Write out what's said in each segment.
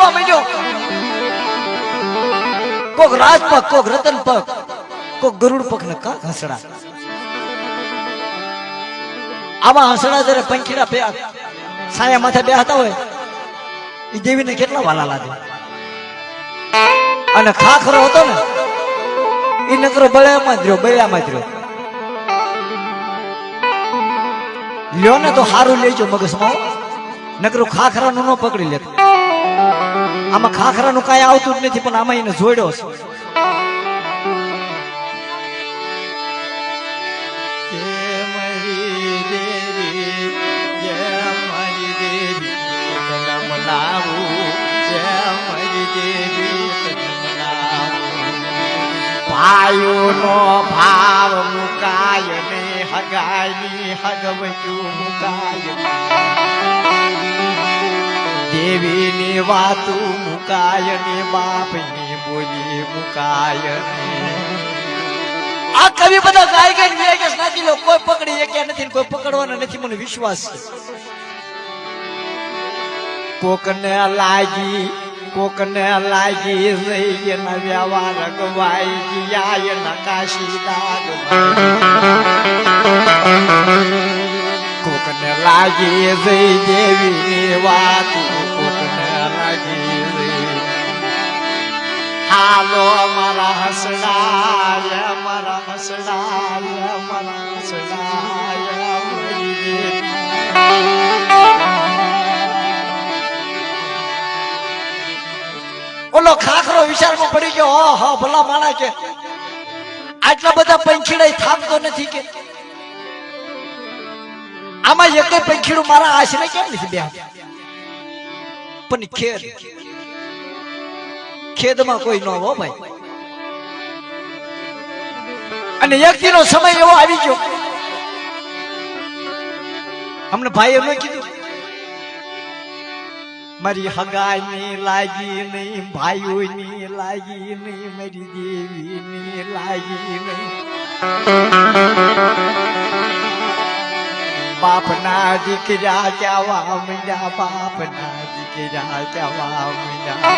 કહેવા માંડ્યો કોક રાજપગ, કોક રતન પગ, કોક ગરુડ પગ ને કાક હંસડા. આવા હંસડા જયારે પંખીડા છાયા માથે બેહતા હોય એ દેવીને કેટલા વાલા લાગે. અને ખાખરો હતો ને એ નકરો બળ્યામાં જ રહ્યો, બળ્યામાં જ રહ્યો. લ્યો ને તો હારું લેજો મગજમાં, નકરું ખાખરાનું ન પકડી લેતો. આમાં ખાખરાનું કાંઈ આવતું જ નથી, પણ આમાં એને જોડ્યો છે. ભાઈઓનો ભાવ મુકાય ને હગાઈની હગવચું મુકાય, દેવીની વાતું મુકાય ને બાપની બોલી મુકાય. આ કવિ બધા ગાય ગાય વેગેસ નાખી લો, કોઈ પકડી શક્યા નથી, કોઈ પકડવાનો નથી, મને વિશ્વાસ છે. કોકને લાગી રહી એના વ્યવહાર ગવાઈ ગયા, એના કાશી દાગ. કોકને લાગી રહી દેવીની વાત, કોકને લાગી રહી. હાલો મારા હસડાય, મારા હસડાય, મારા હસડાય મરી દેવી. ઓલો ખાખરો વિચારમાં પડી ગયો, હા ભલા માણા કે આટલા બધા પંખીડા થાકતો નથી કે આમાં એક પંખીડું મારા આશરે કેમ નથી બે. પણ ખેદમાં કોઈ ન હો ભાઈ. અને એક દિનો સમય એવો આવી ગયો, અમને ભાઈ એમ કીધું મારી હગાઈની લાગી નહીં, ભાઈઓની લાગી નહીં, મારી દેવીની લાગી નહીં. બાપના દીકરા કહેવા માંડ્યા, બાપના દીકરા કહેવા માંડ્યા.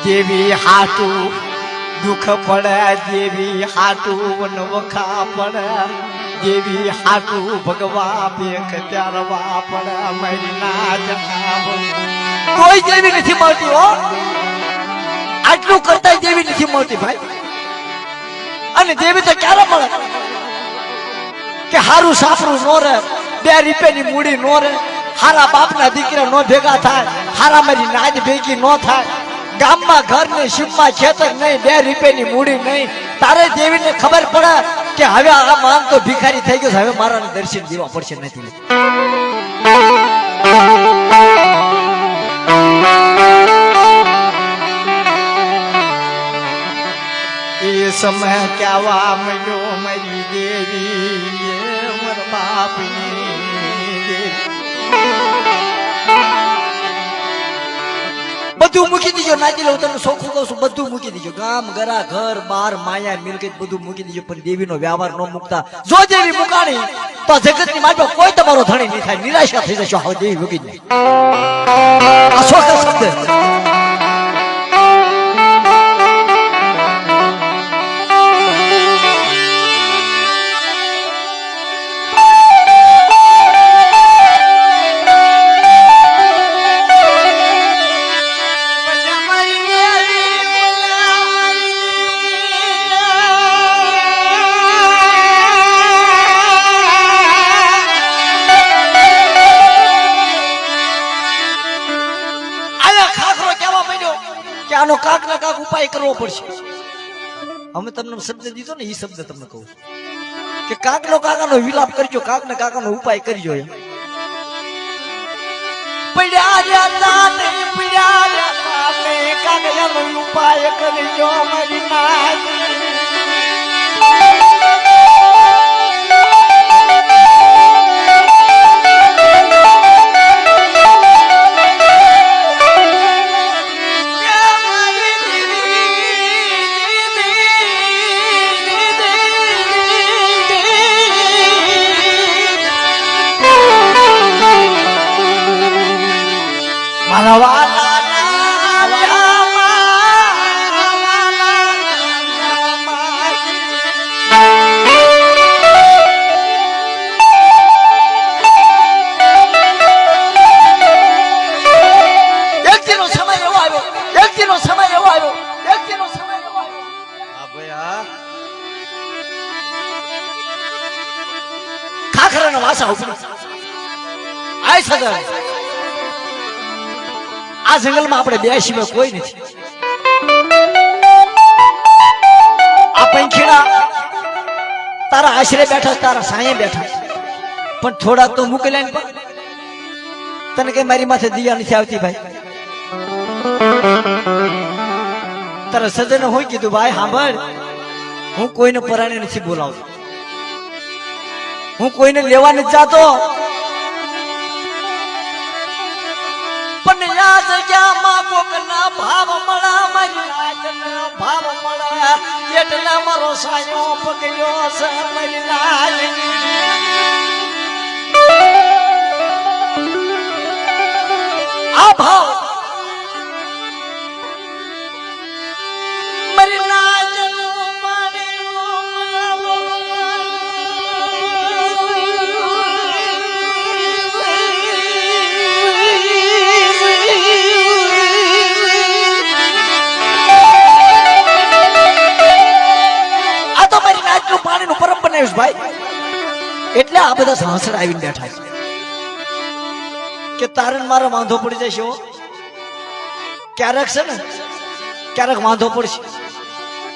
દેવી હાટું દુઃખ પડે, દેવી હાટું વખા પડે, દેવી હાટું ભગવા ભેખ ત્યારવા પડે. મારી ના જનાબ કોઈ દેવી નથી મળતી હો, આટલું કરતા દેવી નથી મળતી ભાઈ. અને દેવી તો ક્યારે મળે કે હારું સાફરું નો રહે, 2 રૂપિયાની મૂડી નો રહે, હારા બાપના દીકરા નો ભેગા થાય, હારા મારી નાજ ભેગી નો થાય, ગામમાં ઘર ને સીમમાં ખેતર નહીં, 2 રૂપિયાની મૂડી નહીં. તારે દેવીને ખબર પડે કે હવે આ માન તો ભિખારી થઈ ગયો, હવે મારાને દર્શન દેવા પડશે નથી. એ સમય કહેવા મળ્યો મારી દેવી, મારા બાપની દેવી. બધું મૂકી દીજો, નાચી લઉં તને સોખું કહું છું, બધું મૂકી દીજો, ગામ ગરા ઘર બાર માયા મિલકત બધું મૂકી દીજો, પણ દેવીનો વ્યવહાર ન મૂકતા. જો દેવી મુકાણી તો જગતની માટે કોઈ તમારો ધણી નહીં થાય, નિરાશા થઈ જશો. હવે દેવી મૂકી દે, આ સોખા શબ્દ. આનો કાક ના કાક ઉપાય કરવો પડશે. અમે તમને શબ્દ દીધો ને, એ શબ્દ તમને કહું કે કાક નો કાકાનો વિલાપ કરજો, કાક ને કાકાનો ઉપાય કરજો. ઉપાય કરજો મારી નાજ. ખાખરાના વાસા ઉપડી આય સદા આ જંગલમાં આપણે બે સિવાય કોઈ નથી. આ પંખીડા તારા આશરે બેઠા તારા સાંયે બેઠા પણ થોડાક તો મૂકેલા ને પણ તને કઈ મારી માથે દિયા નથી આવતી ભાઈ. તારા સજને હોય કીધું ભાઈ સાંભળ હું કોઈને પરાણે નથી બોલાવતો, હું કોઈને લેવા નથી જાતો, પણ યાદ જગ્યામાં કોકના ભાવ મળા મારી લાજના ભાવ મળા એટલા મારો સાયો પકડ્યો છે મારી લાજની. આ ભાવ મારી લાજનો ભાઈ એટલે આ બધા સાંસળ આવીને બેઠા છે કે તારે મારે વાંધો પડી જશે. ક્યારેક છે ને ક્યારેક વાંધો પડશે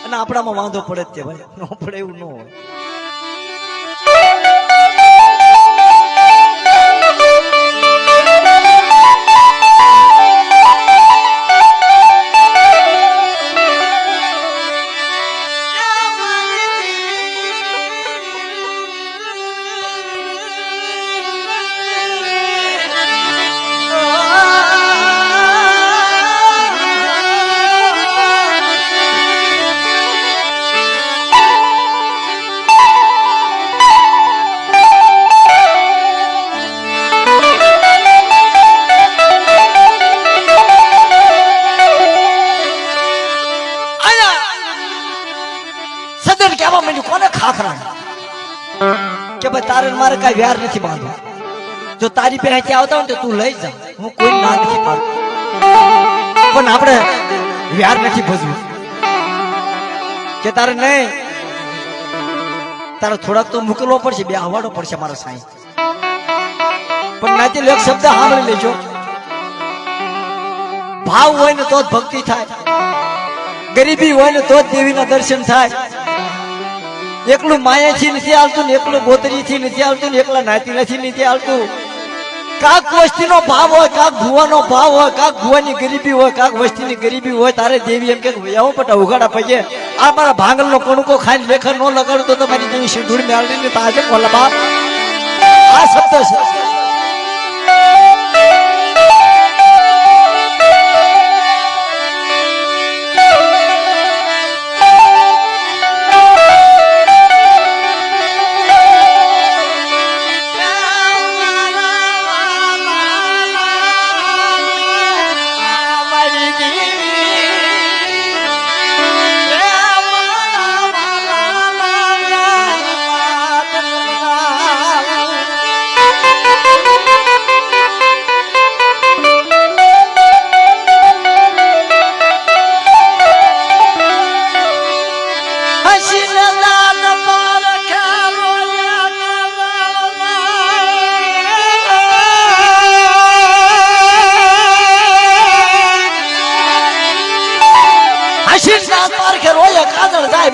અને આપણામાં વાંધો પડે જ તે ભાઈ, ન પડે એવું ન હોય. કે ભાઈ તારે મારે કઈ વ્યાર નથી બાંધો, જો તારી પહે આવતા હોય તો તું લઈ જા, હું કોઈ ના નથી પાડતો, પણ આપણે વ્યાર નથી ભજવું કે તારે નહીં, તારે થોડાક તો મોકલવો પડશે, બે આવડવો પડશે મારા સાંઈ. પણ નાતી એક શબ્દ સાંભળી લેજો, ભાવ હોય ને તો જ ભક્તિ થાય, ગરીબી હોય ને તો જ દેવીના દર્શન થાય. એકલું માયાથી નથી આવતું ને એકલું ગોતરીથી નથી આવતું ને એકલા નાતીનાથી નથી આવતું. કાક વસ્તીનો ભાવ હોય, કાક ભુવાનો ભાવ હોય, કાક ભુવાની ગરીબી હોય, કાક વસ્તીની ગરીબી હોય, તારે દેવી એમ કે આવો પટા ઉઘાડા પગે આ મારા ભાંગલનો કણુકો ખાઈને લેખન ન લગાડું તો તમારી જેવી સિંધુર મેળવીને તાજે કોલા બાપ આ શબ્દ છે.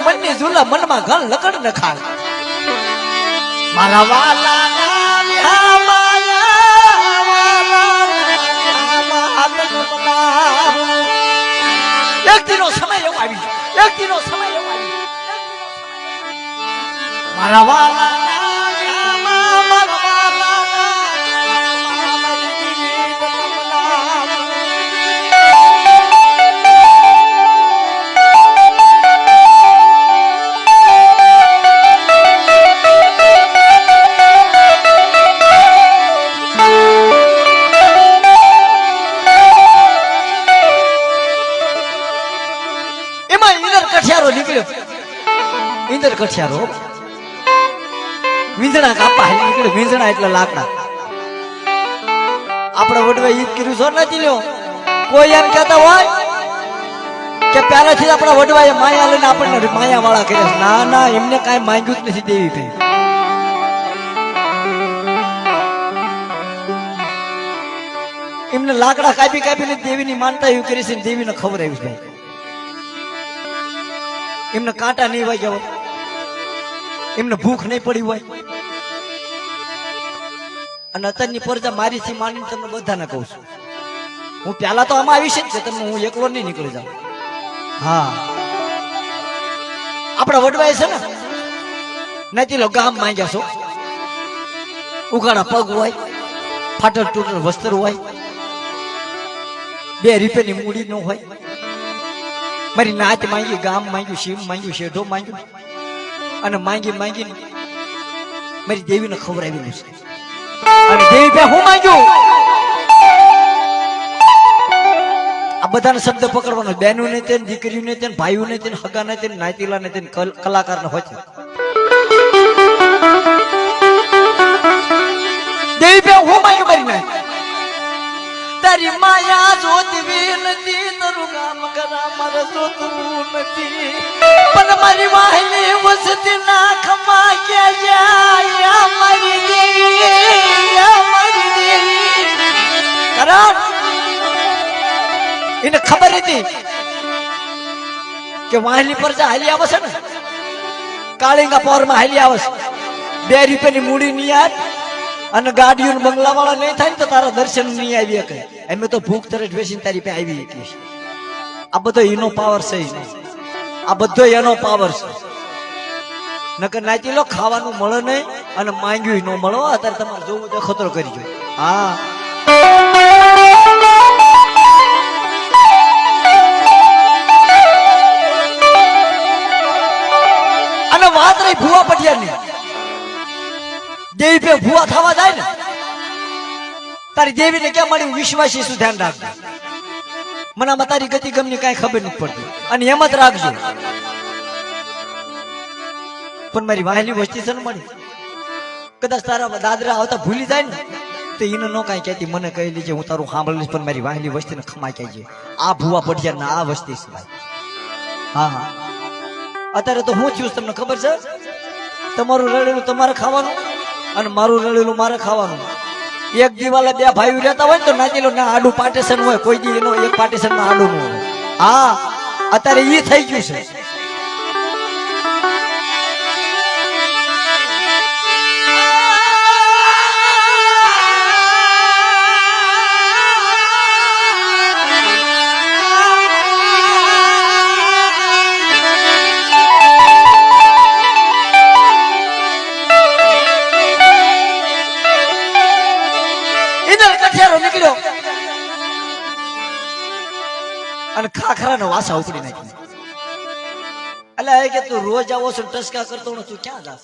મનની ઝુલા મનમાં ઘણ લકડ ન ખાય મારા વાલા એક દિનો સમય એવો આવી, એક દિનો સમય એવો આવી મારા વાલા કઠિયારો વીંધણા કાપા નીકળે, વીંધણા એટલે લાકડા. આપણે વડવા ઈદ કર્યું છો નથી લ્યો. કોઈ એમ કહેતા હોય કે પહેલાથી આપણા વડવાએ માયા લઈને આપણને માયા વાળા કર્યા. ના ના, એમને કાંઈ માંગ્યું જ નથી દેવી ભાઈ. એમને લાકડા કાપી કાપીને દેવીની માનતા એવી કરી છે ને દેવીને ખબર આવી ભાઈ એમને કાંટા નહીં વાગ્યા હોય એમને ભૂખ નહીં પડી હોય અને અત્યારની પરજા મારી થી માંડીને તમને બધાને કહું છું હું પેલા તો આમાં આવીશ જ તમને હું એકલો નહીં નીકળી જાઉં હા આપડા વડવાય છે ને નથી લો ગામ માંગ્યા છો ઉઘાડા પગ હોય ફાટલ તૂટલ વસ્ત્ર હોય 2 રૂપિયાની મૂડી ન હોય મારી નાચ માંગી ગામ માંગ્યું શિવ માંગ્યું શેઢો માંગ્યું અને માંગી માંગીને મારી દેવીને ખબર આવી છે અને દેવી પાસે હું માંગ્યું આ બધાને શબ્દ પકડવાનો બહેનો ને તે દીકરીઓ ને તે ભાઈઓ ને તે હગા ને તે નાતીલા ને તે કલાકાર ને હોય છે દેવી પાસે હું માંગ્યું મારી નાચ તારી માયા જોતવી નથી તારું ગામ કરા મારે જોતવું નથી પણ મારી વાહલી વસતી ના ખમા કે જાય મારી દેવી કરણ એને ખબર હતી કે વાહલી પર જા હાલી આવે છે ને કાળીંગા પાવર માં હાલી આવે છે 2 રૂપિયાની મૂડી નહીં યાર અને ગાડીઓ બંગલા વાળા નહીં થાય ને તો તારા દર્શન નહીં આવી શકે એમ તો ભૂખ તરત બેસીને તારી પાસે આવી શકીશ આ બધો એનો પાવર છે આ બધો એનો પાવર છે નકર નાચી લો ખાવાનું મળે નહીં અને માંગ્યું ન મળો અત્યારે તમારે જોવું તો ખતરો કરી જોઈએ હા અને વાત રહી ભૂવા પટિયાની દેવી પે ભૂવા થવા જાય ને તારી દેવીને કેમ મળી વિશ્વાસી શું ધ્યાન રાખજો મને આમાં તારી ગતિ ગમની કઈ ખબર નથી પડતી અને એમ જ રાખજો પણ મારી વાહેલી વસ્તી છે ને મળી કદાચ તારા દાદરા આવતા ભૂલી જાય ને તો એને ન કઈ કહેતી મને કહી લીજે હું તારું સાંભળીશ પણ મારી વાહેલી વસ્તીને ખમા કહેજે આ ભૂવા પડિયા ના આ વસ્તી છે ભાઈ હા હા અત્યારે તો હું થયું તમને ખબર છે તમારું રડેલું તમારે ખાવાનું અને મારું રડેલું મારે ખાવાનું એક દિવાલે 2 ભાઈઓ રહેતા હોય તો નાચેલો ના આડું પાર્ટીશન હોય કોઈ દી એનો એક પાર્ટીશન માં આડું ન હોય હા અત્યારે ઈ થઈ ગયું છે અને ખાખરાનો વાસા ઉપડી નાખી એટલે કે તું રોજ આવો છો ટસકા કરતો ને તું ક્યાં જાસ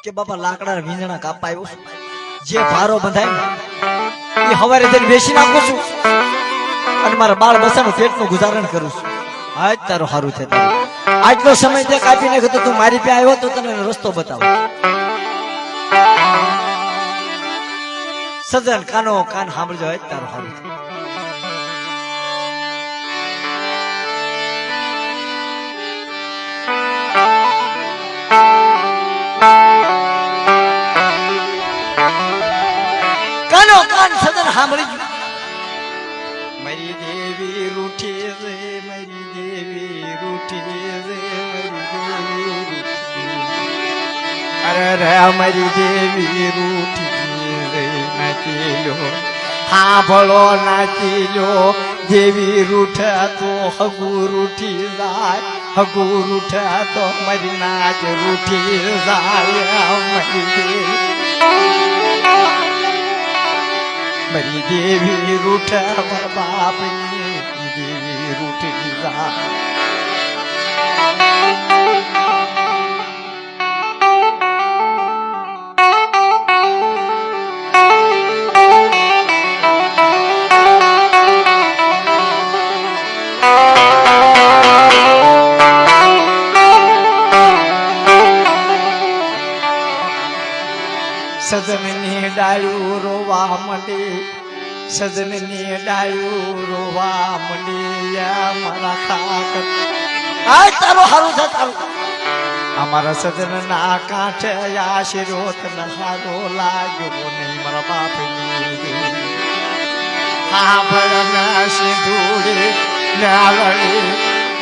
કે બાપા લાકડા વીંજણા કાપવા આવ્યો છું જે ભારો બંધાય એ હવારે જઈને બેસી નાખું છું અને મારા બાળ બસાનું પેટનું ગુજારણ કરું છું આજ તારું સારું છે આટલો સમય તે કાપી નાખ્યો તો તું મારી પાસે આવ્યો તો તને રસ્તો બતાવો સજન કાનો કાન સાંભળજો આજ તારું સારું છે સાંભળી મારી દેવી રૂઠી રે મારી દેવી રૂઠી રે મારી દેવી અરે રે મારી દેવી રૂઠી રે નાચી લો હા ભલો નાચી લો દેવી રૂઠા તો હગુ રૂઠી જાય હગુ રૂઠા તો મારી નાચ રૂઠી જાય મારી દેવી મારી દેવી રૂઠા મારા બાપની દેવી રૂઠી જા સજનની ડાળું રોવા મંડે સજનની ડાળું રોવા મંડે મારા ખાક આ તારો હારું છે તારું અમારા સજન ના કાંઠે આશીર્વાદ ન હારો લાગ્યો નહીં મારા બાપની સાંભળના સિંધુડી નાવડી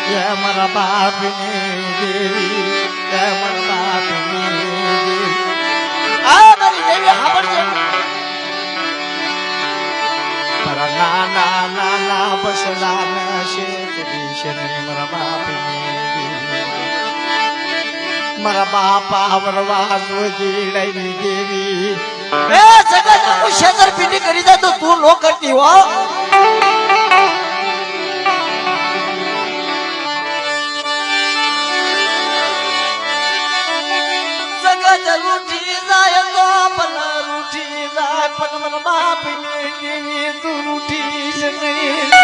જય મારા બાપની દેવી જય મારા બાપની દેવી આ મારી દેવી સાંભળજે મારા નાના નાના બસલા શેતરી છે નહીં મારા બાપની દેવી મારા બાપા વરવા જોગીડાની દેવી એ જગત હું છેતરપિંડી કરી દે તો તું નો કરતી હો જગત રૂઠી જાય તો ભલા રૂઠી જાય પણ મારા બાપની દેવી તું રૂઠી જ નહીં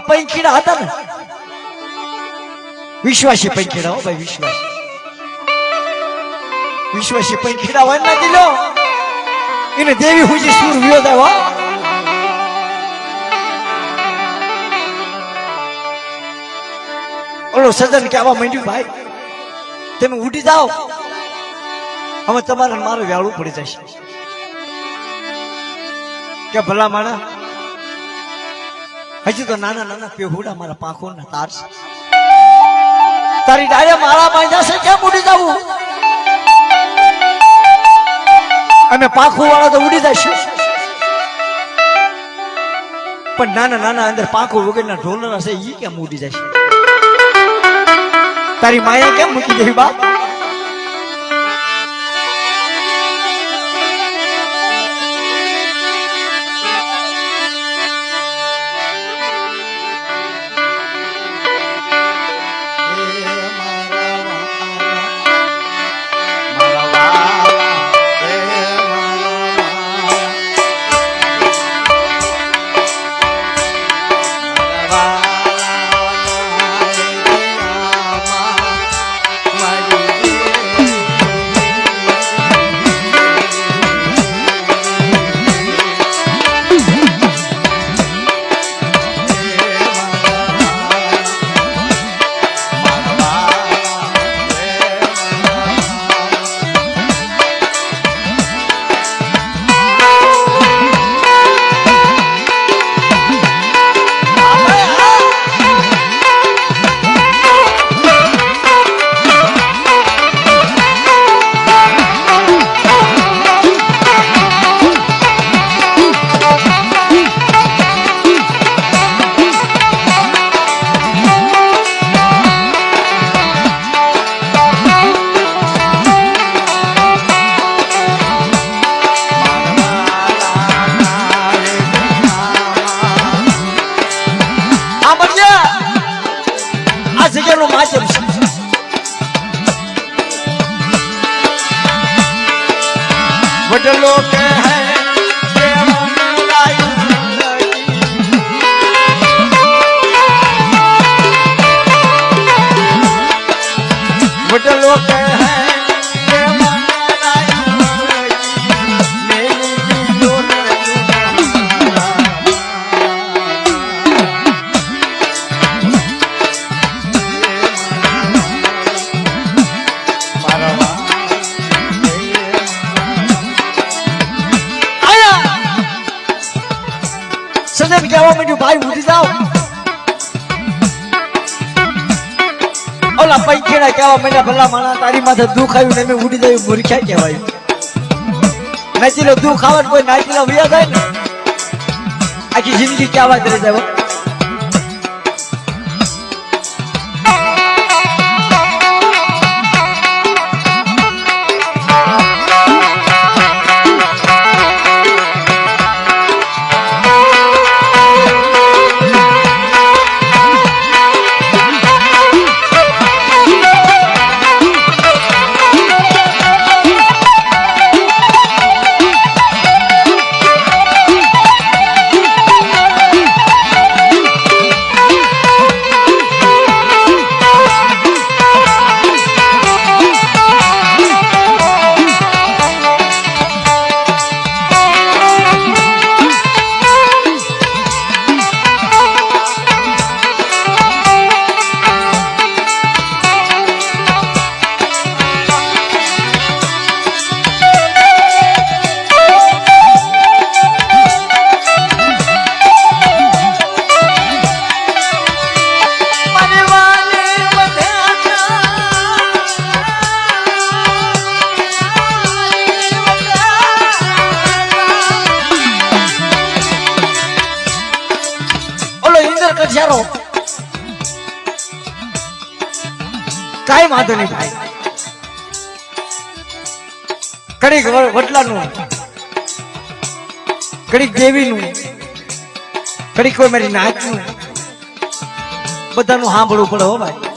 પૈખીડા હતા ને વિશ્વાસી પૈખીડા હો ભાઈ વિશ્વાસી પૈખીડા હોય ના દિલો એને દેવી હુજી સુર વ્યો થાય હો ઓલો સજન કહેવા માંડ્યું ભાઈ તમે ઉઠી જાઓ હવે તમારે મારે વ્યાળું પડી જશે કે ભલા માણા હજી તો નાના નાના પેહુડા મારા પાંખો ના તાર છે તારી ડાળે મારા બાંધ્યા છે કેમ ઉડી જવું અમે પાંખો વાળા તો ઉડી જશું પણ નાના નાના અંદર પાંખો વગરના ઢોલરા છે ઈ કેમ ઉડી જશે તારી માયા કેમ મૂકી દેવી બાપ वडलो के है वडलो के है સજન કહેવા માંડ્યું ભાઈ ઉઠી જાઓ ઓલા પૈખેડા કહેવા માંડ્યા ભલા માણા તારી માથે દુઃખ આવ્યું ને મેં ઉડી જાય મૂર્ખ્યા કહેવાય નાચીલો દુઃખ આવે કોઈ નાચીલો વ્યા જાય ને આખી જિંદગી કહેવા દે જાય ઇન્દર કઠિયારો કાઈ વાંધો નહીં ભાઈ કડીક વડલાનું કડીક દેવીનું કડીક કોઈ મારી નાચનું બધાનું સાંભળવું પડે હો ભાઈ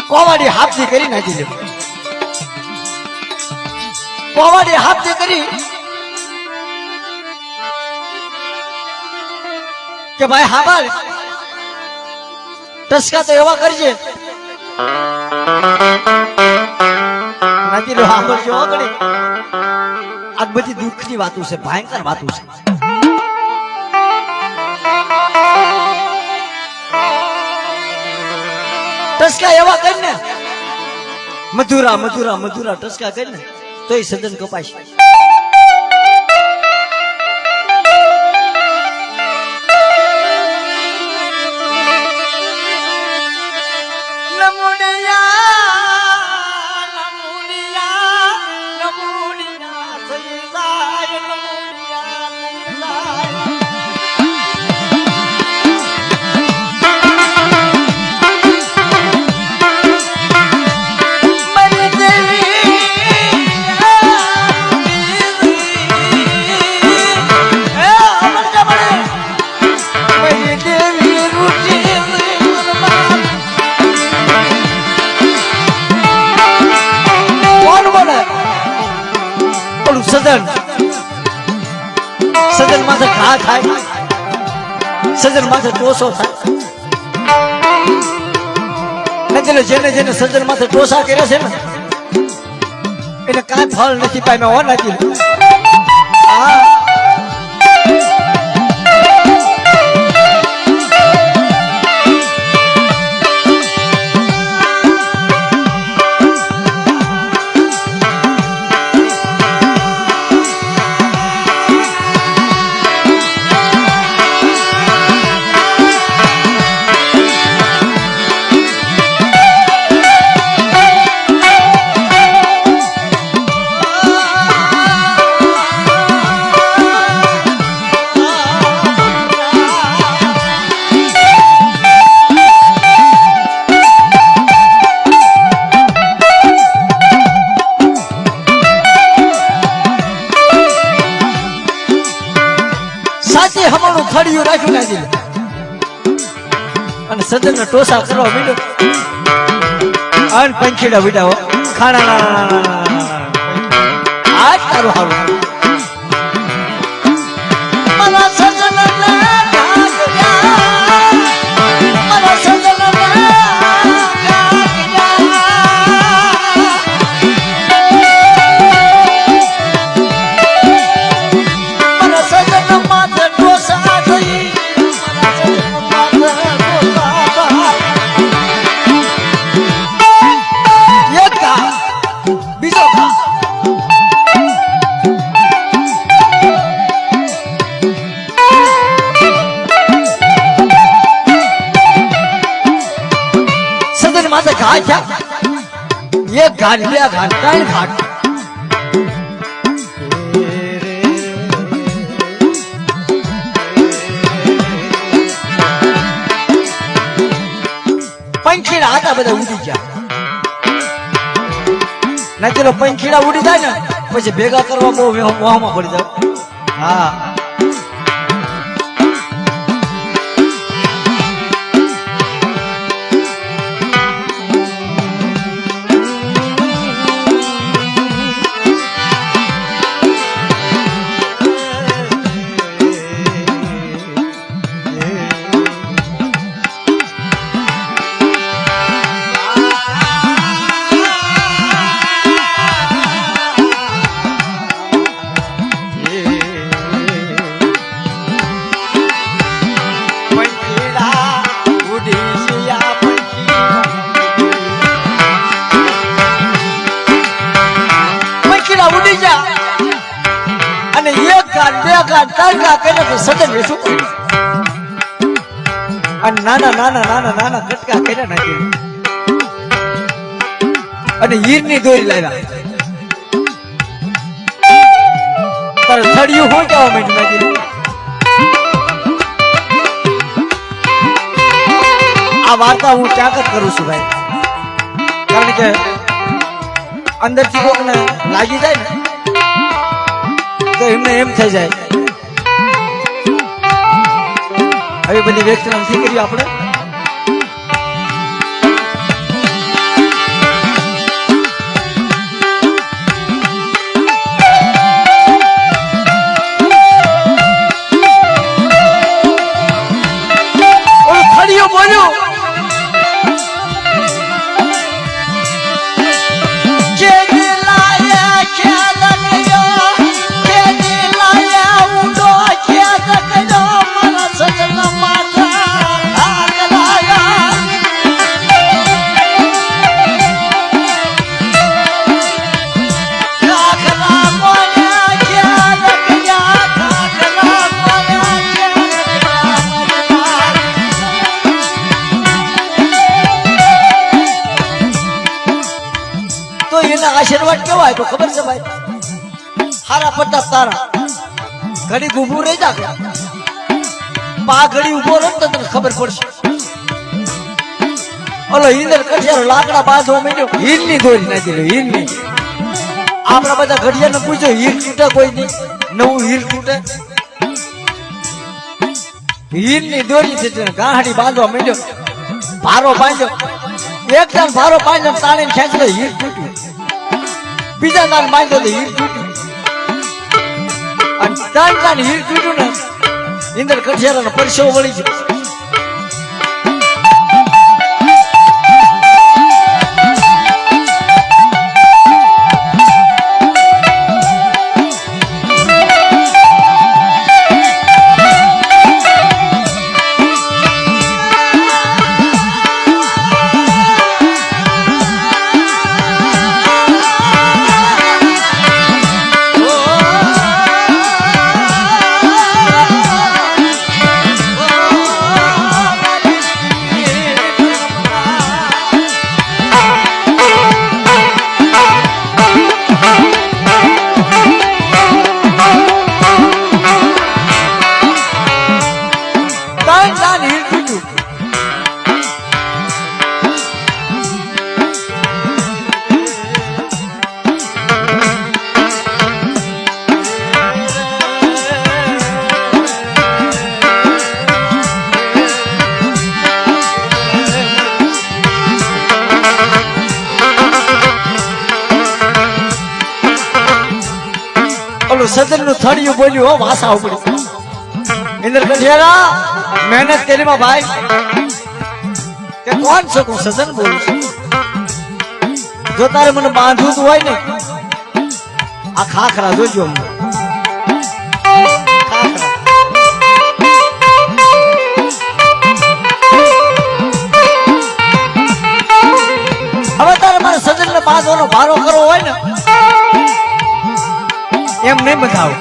કોવાડી હાથથી કરી નાખી લે કોવાડી હાથથી કરી કે ભાઈ હાબાળ ટસકા તો એવા કરજે નથી લો સાંભળજો આગળ આ બધી દુઃખની વાતો છે ભયંકર વાતો છે ટસકા એવા કરીને મધુરા મધુરા મધુરા ટસકા કરીને તો એ સદન કપાય સજન માથે ઘા થાય સજન માથે ટોસો થાય જેને જેને સજન માથે ટોસા કર્યા છે ને એને કાંઈ ફળ નથી પામ્યા હો નથી થડિયું રાખ્યું નાખી અને સજન ને ટોસા કરવા મીડ્યો અન પંખીડા વિડાવો ખાણા આજ તારું હારું મારા સજન घाट ये घाट लिया घाट का घाट पंखीड़ा आता बदा उड़ी जा ना चलो पंखीड़ा उड़ी जाए ना પછી ભેગા કરવા બહુ મોહમાં પડી જાવ હા કટકા કરે તો સદન શું કરે અને નાના નાના નાના નાના કટકા કર્યા નાખી અને હીરની દોરી લાવ્યા પણ થડિયું હું જવા માંડ્યું નાખી આ વાર્તા હું ક્યાંક જ કરું છું ભાઈ કારણ કે અંદરથી કોકને લાગી જાય ને તો એમને એમ થઈ જાય હવે બધી વ્યક્તિ નથી કર્યું આપણે બોલ્યું આશીર્વાદ કેવાય તો ખબર છે ભાઈ હારા પ્રતાપ તારા ઘડી ઊભું રહી જા પા ઘડી ઉભો રહે તો તને ખબર પડશે ઓલો હિંદર કઠિયારો લાકડા બાંધવા માંડ્યો હીરની દોરી નાખી લો હીરની આપણા બધા ઘડિયાને પૂછ્યો હીર તૂટે કોઈ નહીં નવું હીર તૂટે હીરની દોરી છે ગાંહડી બાંધવા માંડ્યો ભારો બાંધ્યો એક જણ ભારો બાંધ્યો તાણીને ખેંચલો હીર તૂટ્યું બીજા દાન બાંધ્યો તો હીર તૂટ્યું અને ત્રણ હીર તૂટ્યું ને ઇન્દર કઠિયારાનો પરસેવો વળી ગયો સદન નું થડિયું બોલ્યું હો ભાષા ઉપડી ઇન્દર કઠિયારા મહેનત કરી માં ભાઈ કે કોણ છો હું સદન બોલું છું જો તારે મને બાંધવું તો હોય ને આ ખાખરા જોજો હવે તારે મારે સદન ને બાંધવાનો ભારો કરવો હોય ને એમ નહીં બતાવો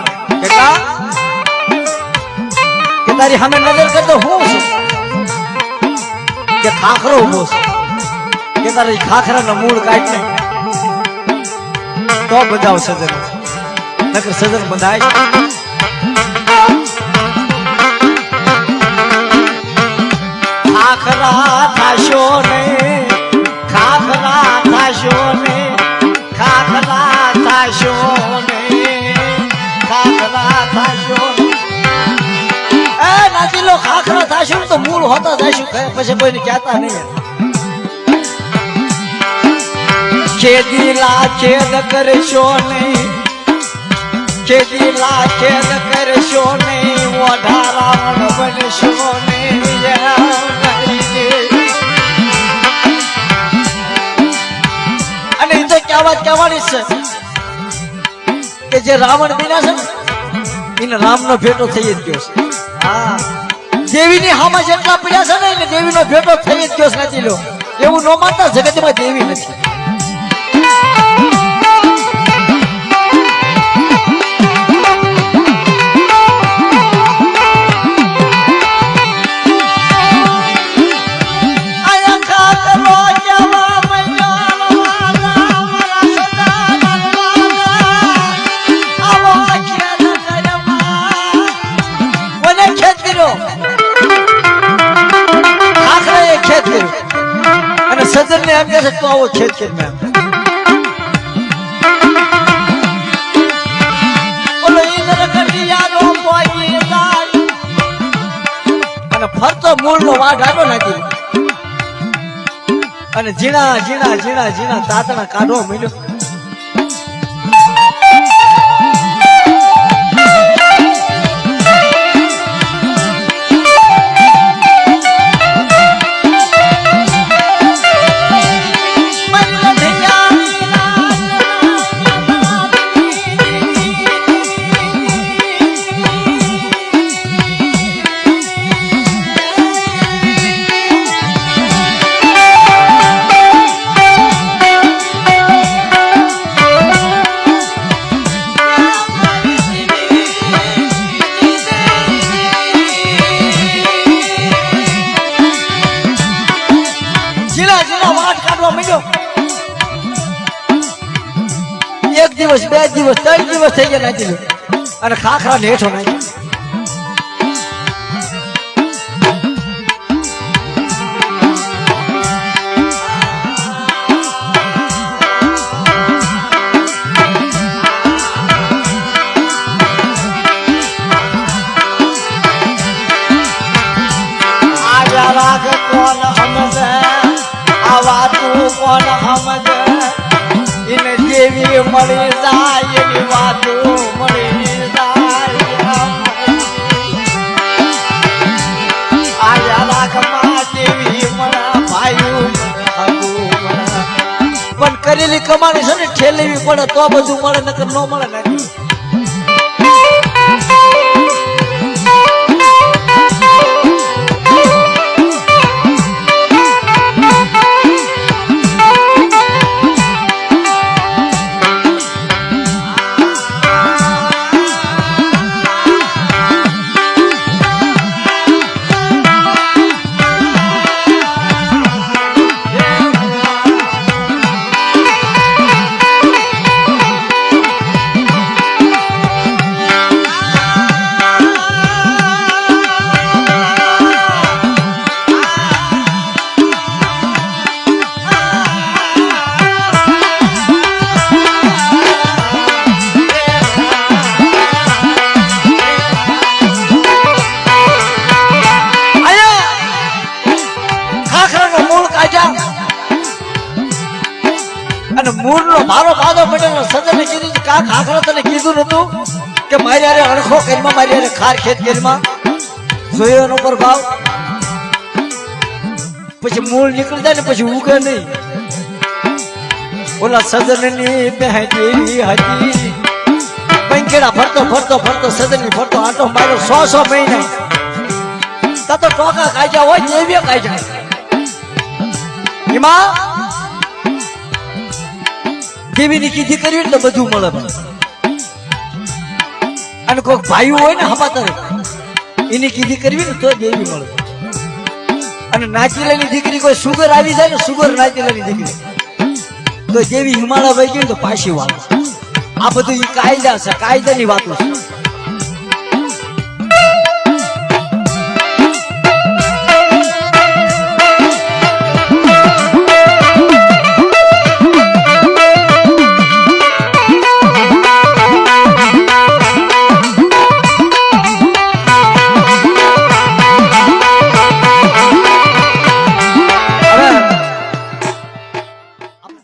કે તારી સામે નજર કરતો હું છું કે ખાખરો ઉભો છે કે તારી ખાખરાનો મૂળ કાઢ નહીં તો બધાવ સજન નકર સજન બંધાય ખાખરા થાશો ને ખાખરા થાશો ને ખાખરા થાશો ને ખાખરા થાશું તો મૂળ હોતા જઈશું પછી કોઈને કહેતા નહીં ખેદીલા ખેદ કરશો નહીં ખેદીલા ખેદ કરશો નહીં વધારાવણ બનશો નહીં અને એ તો કહેવાની છે કે જે રાવણ બીના છે ને એને રામનો ભેટો થઈ જ ગયો છે હા દેવીની હામાં જેટલા પીડ્યા છે ને એને દેવીનો ભેટો થઈ જ ગયો નથી લો એવું ન માનતા જગતમાં દેવી નથી સજન ને એમ કે છે તું આવો ખેત ખેત મેં ઓલો ઈંદર કટિયાનો પોગી જાય અને ફરતો મૂળ નો વાઢ આડો નાખી અને ઝીણા ઝીણા ઝીણા ઝીણા તાતણા કાઢવા મળ્યો. એક દિવસ બે દિવસ ત્રણ દિવસ થઈ ગયા નાખી અને ખાખરા હેઠો નાખી. આજા રાખ કોણ સમજે આ વાતું કોણ સમજે એને જેવી મળી જાય એની વાતો મળી જાય. આજા રાખમાં જેવી મળે ભાઈઓ પણ કરેલી કમાણી છે ને ઠેલેવી પડે તો બધું મળે નકર ન મળે નાખી. અને મૂળ નો મારો પાદો પડેલો સજને કીધું કે કા ખાખરા તને કીધું નતું કે મારી હારે અણખો કરીમાં મારી હારે ખાર ખેત કરીમાં જોયો એનો પ્રભાવ. પછી મૂળ નીકળી જાય ને પછી ઉગે નહીં. ઓલા સજનની બેહતી હતી પંખેડા ફરતો ફરતો ફરતો સજનની ફરતો આટો માર્યો 100 મહિના તા તો ટોકા કાઢ્યા હોય દેવીએ કાઢ્યા. એમાં દેવીની કીધી કરવી ને તો બધું મળે. અને કોઈક ભાઈ હોય ને હમાતરે એની કીધી કરવી ને તો દેવી મળે. અને નાચીલાની દીકરી કોઈ સુગર આવી જાય ને સુગર નાચીલાની દીકરી તો દેવી હિમાલય વહી ગઈ તો પાછી વાળે. આ બધું કાયદા છે, કાયદાની વાતો છે.